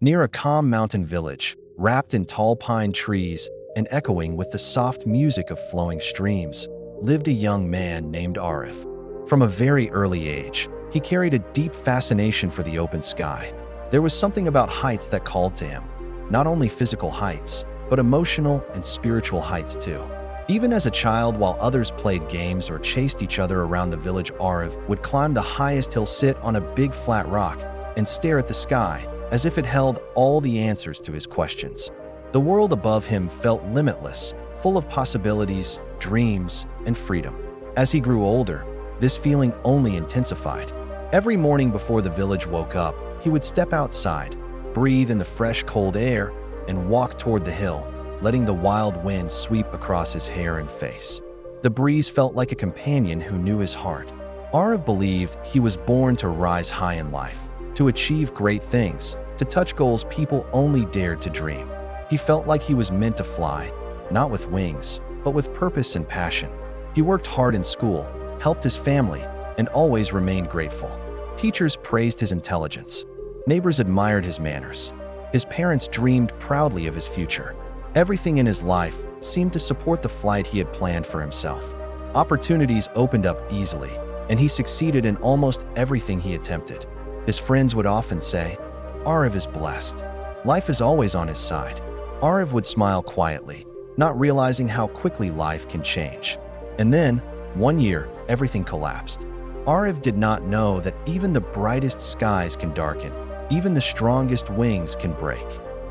Near a calm mountain village, wrapped in tall pine trees and echoing with the soft music of flowing streams, lived a young man named Aarav. From a very early age, he carried a deep fascination for the open sky. There was something about heights that called to him, not only physical heights, but emotional and spiritual heights too. Even as a child, while others played games or chased each other around the village, Aarav would climb the highest hill, sit on a big flat rock, and stare at the sky as if it held all the answers to his questions. The world above him felt limitless, full of possibilities, dreams, and freedom. As he grew older, this feeling only intensified. Every morning before the village woke up, he would step outside, breathe in the fresh, cold air, and walk toward the hill, letting the wild wind sweep across his hair and face. The breeze felt like a companion who knew his heart. Aarav believed he was born to rise high in life, to achieve great things, to touch goals people only dared to dream. He felt like he was meant to fly, not with wings, but with purpose and passion. He worked hard in school, helped his family, and always remained grateful. Teachers praised his intelligence. Neighbors admired his manners. His parents dreamed proudly of his future. Everything in his life seemed to support the flight he had planned for himself. Opportunities opened up easily, and he succeeded in almost everything he attempted. His friends would often say, "Aarav is blessed. Life is always on his side." Aarav would smile quietly, not realizing how quickly life can change. And then, one year, everything collapsed. Aarav did not know that even the brightest skies can darken, even the strongest wings can break.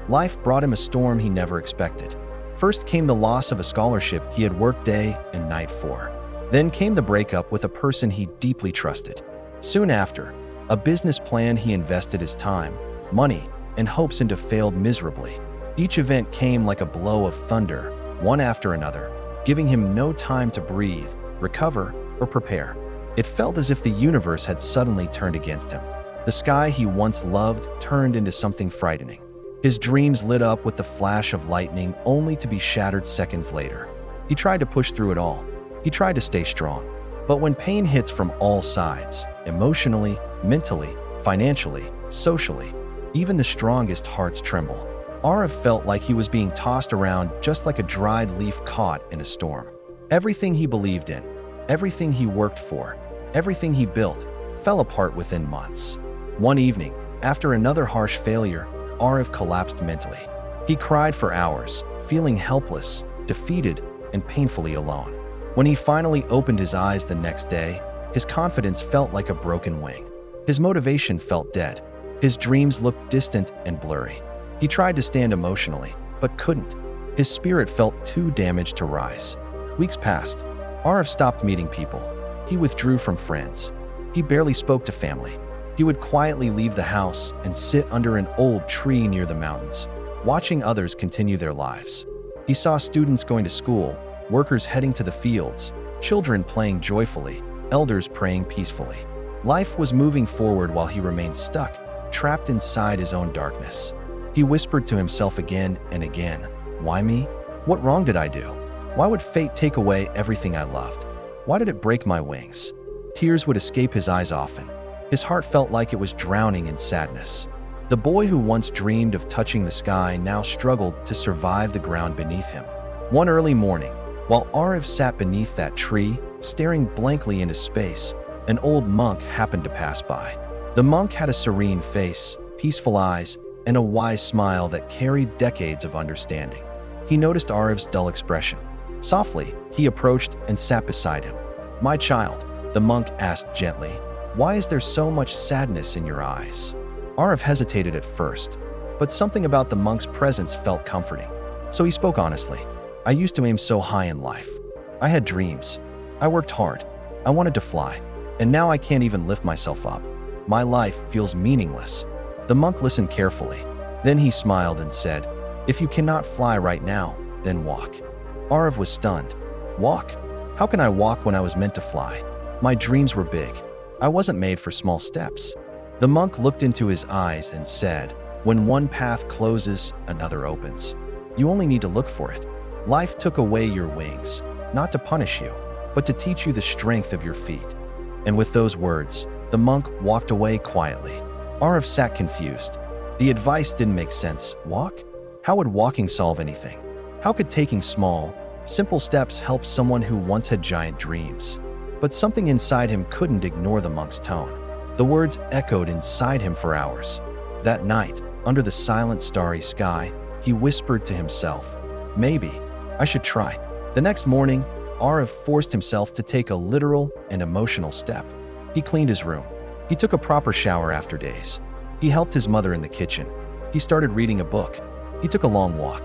Life brought him a storm he never expected. First came the loss of a scholarship he had worked day and night for. Then came the breakup with a person he deeply trusted. Soon after, a business plan he invested his time, money, and hopes into failed miserably. Each event came like a blow of thunder, one after another, giving him no time to breathe, recover, or prepare. It felt as if the universe had suddenly turned against him. The sky he once loved turned into something frightening. His dreams lit up with the flash of lightning, only to be shattered seconds later. He tried to push through it all. He tried to stay strong. But when pain hits from all sides, emotionally, mentally, financially, socially, even the strongest hearts tremble. Aarav felt like he was being tossed around just like a dried leaf caught in a storm. Everything he believed in, everything he worked for, everything he built, fell apart within months. One evening, after another harsh failure, Aarav collapsed mentally. He cried for hours, feeling helpless, defeated, and painfully alone. When he finally opened his eyes the next day, his confidence felt like a broken wing. His motivation felt dead. His dreams looked distant and blurry. He tried to stand emotionally, but couldn't. His spirit felt too damaged to rise. Weeks passed. Aarav stopped meeting people. He withdrew from friends. He barely spoke to family. He would quietly leave the house and sit under an old tree near the mountains, watching others continue their lives. He saw students going to school, workers heading to the fields, children playing joyfully, elders praying peacefully. Life was moving forward while he remained stuck, trapped inside his own darkness. He whispered to himself again and again, "Why me? What wrong did I do? Why would fate take away everything I loved? Why did it break my wings?" Tears would escape his eyes often. His heart felt like it was drowning in sadness. The boy who once dreamed of touching the sky now struggled to survive the ground beneath him. One early morning, while Aarav sat beneath that tree, staring blankly into space, an old monk happened to pass by. The monk had a serene face, peaceful eyes, and a wise smile that carried decades of understanding. He noticed Aarav's dull expression. Softly, he approached and sat beside him. "My child," the monk asked gently, "why is there so much sadness in your eyes?" Aarav hesitated at first, but something about the monk's presence felt comforting. So he spoke honestly. "I used to aim so high in life. I had dreams. I worked hard. I wanted to fly. And now I can't even lift myself up. My life feels meaningless." The monk listened carefully. Then he smiled and said, "If you cannot fly right now, then walk." Aarav was stunned. "Walk? How can I walk when I was meant to fly? My dreams were big. I wasn't made for small steps." The monk looked into his eyes and said, "When one path closes, another opens. You only need to look for it. Life took away your wings, not to punish you, but to teach you the strength of your feet." And with those words, the monk walked away quietly. Aarav sat confused. The advice didn't make sense. Walk? How would walking solve anything? How could taking small, simple steps help someone who once had giant dreams? But something inside him couldn't ignore the monk's tone. The words echoed inside him for hours. That night, under the silent starry sky, he whispered to himself, "Maybe I should try." The next morning, Aarav forced himself to take a literal and emotional step. He cleaned his room. He took a proper shower after days. He helped his mother in the kitchen. He started reading a book. He took a long walk.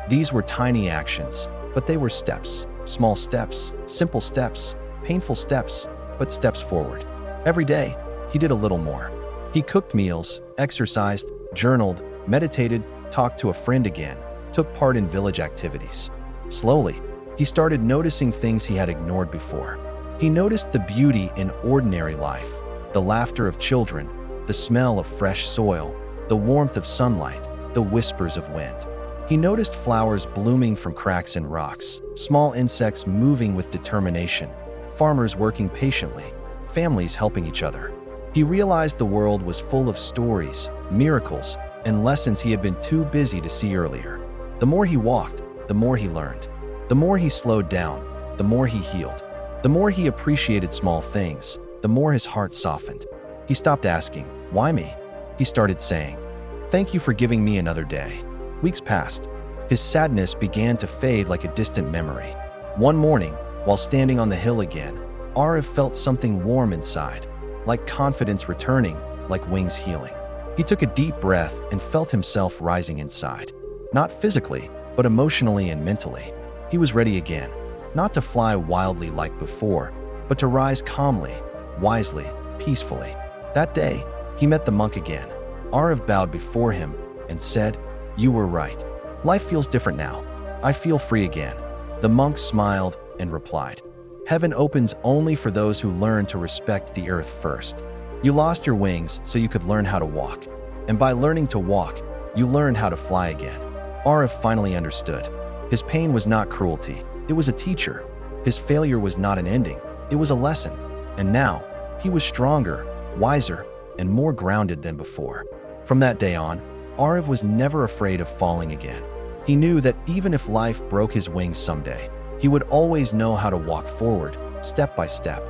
These were tiny actions, but they were steps. Small steps, simple steps, painful steps, but steps forward. Every day, he did a little more. He cooked meals, exercised, journaled, meditated, talked to a friend again, took part in village activities. Slowly, he started noticing things he had ignored before. He noticed the beauty in ordinary life, the laughter of children, the smell of fresh soil, the warmth of sunlight, the whispers of wind. He noticed flowers blooming from cracks in rocks, small insects moving with determination, farmers working patiently, families helping each other. He realized the world was full of stories, miracles, and lessons he had been too busy to see earlier. The more he walked, the more he learned. The more he slowed down, the more he healed. The more he appreciated small things, the more his heart softened. He stopped asking, "Why me?" He started saying, "Thank you for giving me another day." Weeks passed. His sadness began to fade like a distant memory. One morning, while standing on the hill again, Aarav felt something warm inside, like confidence returning, like wings healing. He took a deep breath and felt himself rising inside. Not physically, but emotionally and mentally. He was ready again, not to fly wildly like before, but to rise calmly, wisely, peacefully. That day, he met the monk again. Aarav bowed before him and said, "You were right. Life feels different now. I feel free again." The monk smiled and replied, "Heaven opens only for those who learn to respect the earth first. You lost your wings so you could learn how to walk. And by learning to walk, you learned how to fly again." Aarav finally understood. His pain was not cruelty, it was a teacher. His failure was not an ending, it was a lesson. And now, he was stronger, wiser, and more grounded than before. From that day on, Aarav was never afraid of falling again. He knew that even if life broke his wings someday, he would always know how to walk forward, step by step.